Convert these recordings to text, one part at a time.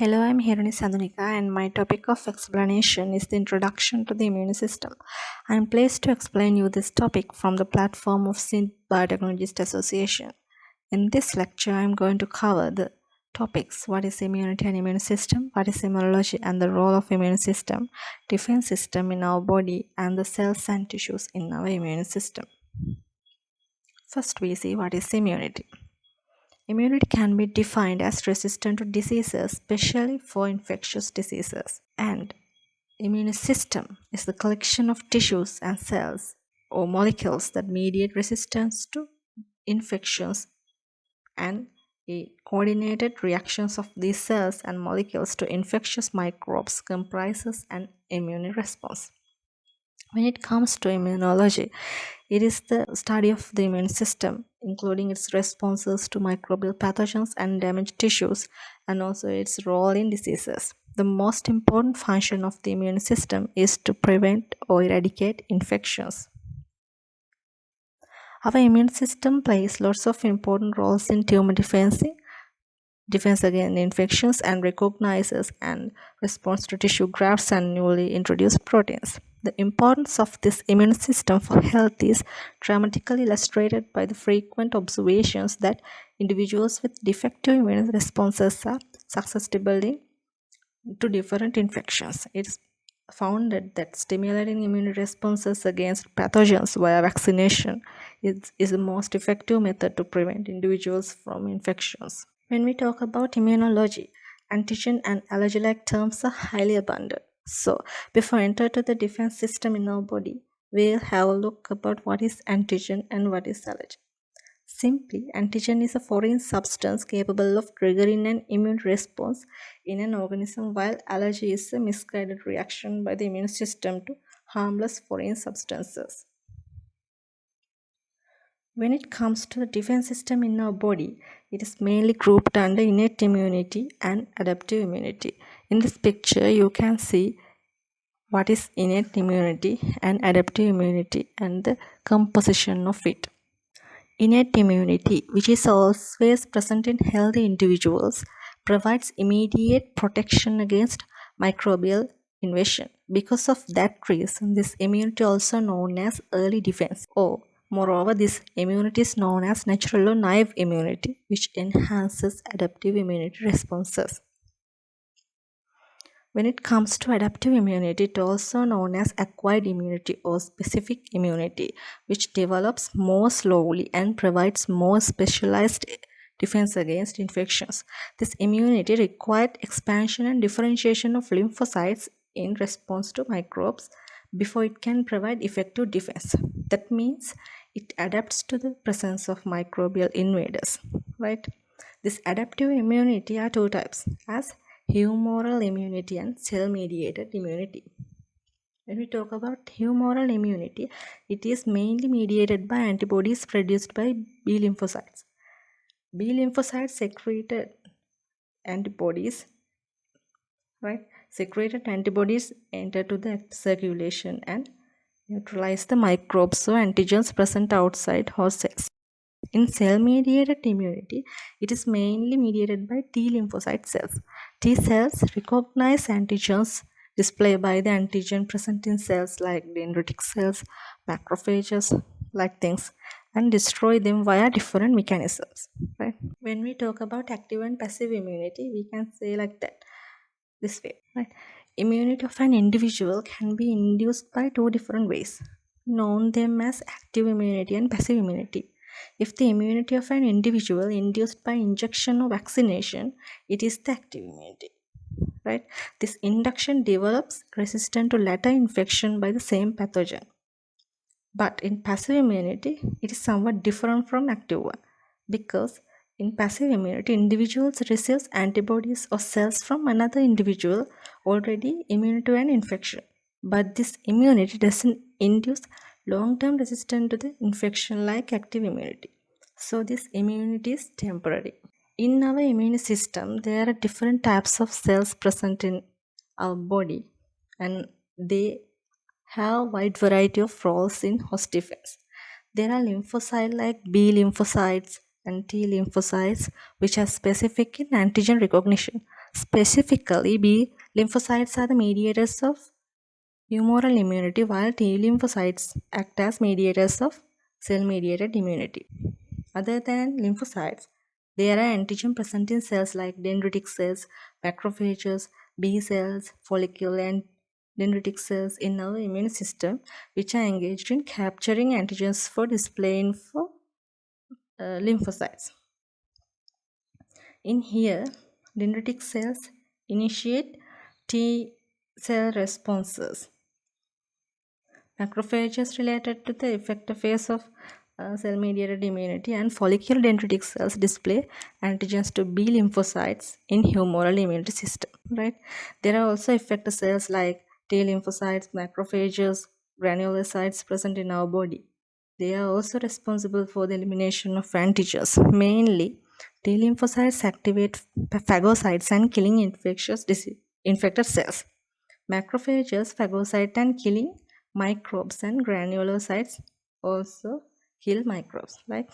Hello, I'm Hiruni Sandunika, and my topic of explanation is the introduction to the immune system. I'm pleased to explain you this topic from the platform of Synth Biotechnologist Association. In this lecture, I'm going to cover the topics: what is immunity and immune system, what is immunology and the role of immune system, defense system in our body, and the cells and tissues in our immune system. First, we see what is immunity. Immunity can be defined as resistant to diseases, especially for infectious diseases. And immune system is the collection of tissues and cells or molecules that mediate resistance to infections, and the coordinated reactions of these cells and molecules to infectious microbes comprises an immune response. When it comes to immunology, it is the study of the immune system, including its responses to microbial pathogens and damaged tissues, and also its role in diseases. The most important function of the immune system is to prevent or eradicate infections. Our immune system plays lots of important roles in tumor defense against infections, and recognizes and responds to tissue grafts and newly introduced proteins. The importance of this immune system for health is dramatically illustrated by the frequent observations that individuals with defective immune responses are susceptible to different infections. It is found that stimulating immune responses against pathogens via vaccination is the most effective method to prevent individuals from infections. When we talk about immunology, antigen and allergy-like terms are highly abundant. So, before enter to the defense system in our body, we'll have a look about what is antigen and what is allergy. Simply, antigen is a foreign substance capable of triggering an immune response in an organism, while allergy is a misguided reaction by the immune system to harmless foreign substances. When it comes to the defense system in our body, it is mainly grouped under innate immunity and adaptive immunity. In this picture, you can see what is innate immunity and adaptive immunity and the composition of it. Innate immunity, which is always present in healthy individuals, provides immediate protection against microbial invasion. Because of that reason, this immunity also known as early defense, or moreover, this immunity is known as natural or naive immunity, which enhances adaptive immunity responses. When it comes to adaptive immunity, it is also known as acquired immunity or specific immunity, which develops more slowly and provides more specialized defense against infections. This immunity required expansion and differentiation of lymphocytes in response to microbes before it can provide effective defense. That means it adapts to the presence of microbial invaders, right? This adaptive immunity are two types, as humoral immunity and cell-mediated immunity. When we talk about humoral immunity, it is mainly mediated by antibodies produced by B lymphocytes. B lymphocytes secreted antibodies enter to the circulation and neutralize the microbes or antigens present outside host cells. In cell-mediated immunity, it is mainly mediated by T lymphocyte cells. T cells recognize antigens displayed by the antigen present in cells like dendritic cells, macrophages, like things, and destroy them via different mechanisms. Right? When we talk about active and passive immunity, we can say like that, this way. Right? Immunity of an individual can be induced by two different ways, known them as active immunity and passive immunity. If the immunity of an individual induced by injection or vaccination, it is the active immunity. Right? This induction develops resistance to later infection by the same pathogen. But in passive immunity, it is somewhat different from active one, because in passive immunity, individuals receive antibodies or cells from another individual already immune to an infection. But this immunity doesn't induce long-term resistance to the infection like active immunity. So this immunity is temporary. In our immune system, there are different types of cells present in our body, and they have a wide variety of roles in host defense. There are lymphocytes like B lymphocytes and T lymphocytes, which are specific in antigen recognition. Specifically, B lymphocytes are the mediators of humoral immunity, while T lymphocytes act as mediators of cell-mediated immunity. Other than lymphocytes, there are antigen present in cells like dendritic cells, macrophages, B cells, follicle, and dendritic cells in our immune system, which are engaged in capturing antigens for display in for lymphocytes. In here, dendritic cells initiate T cell responses. Macrophages related to the effector phase of cell-mediated immunity, and follicular dendritic cells display antigens to B lymphocytes in humoral immunity system. Right? There are also effector cells like T lymphocytes, macrophages, granulocytes present in our body. They are also responsible for the elimination of antigens. Mainly, T lymphocytes activate phagocytes and killing infected cells. Macrophages phagocyte and killing microbes, and granulocytes also kill microbes like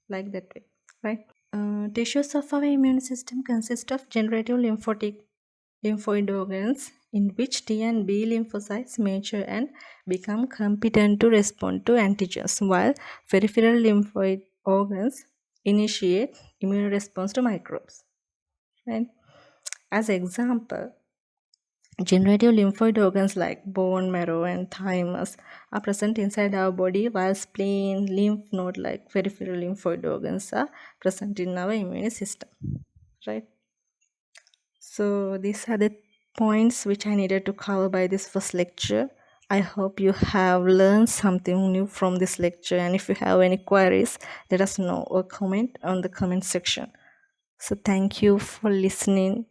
that way, right? Tissues of our immune system consist of generative lymphoid organs in which T and B lymphocytes mature and become competent to respond to antigens, while peripheral lymphoid organs initiate immune response to microbes. Right? As example, generative lymphoid organs like bone marrow and thymus are present inside our body, while spleen, lymph node like peripheral lymphoid organs are present in our immune system. Right? So these are the points which I needed to cover by this first lecture. I hope you have learned something new from this lecture, and if you have any queries, let us know or comment on the comment section. So thank you for listening.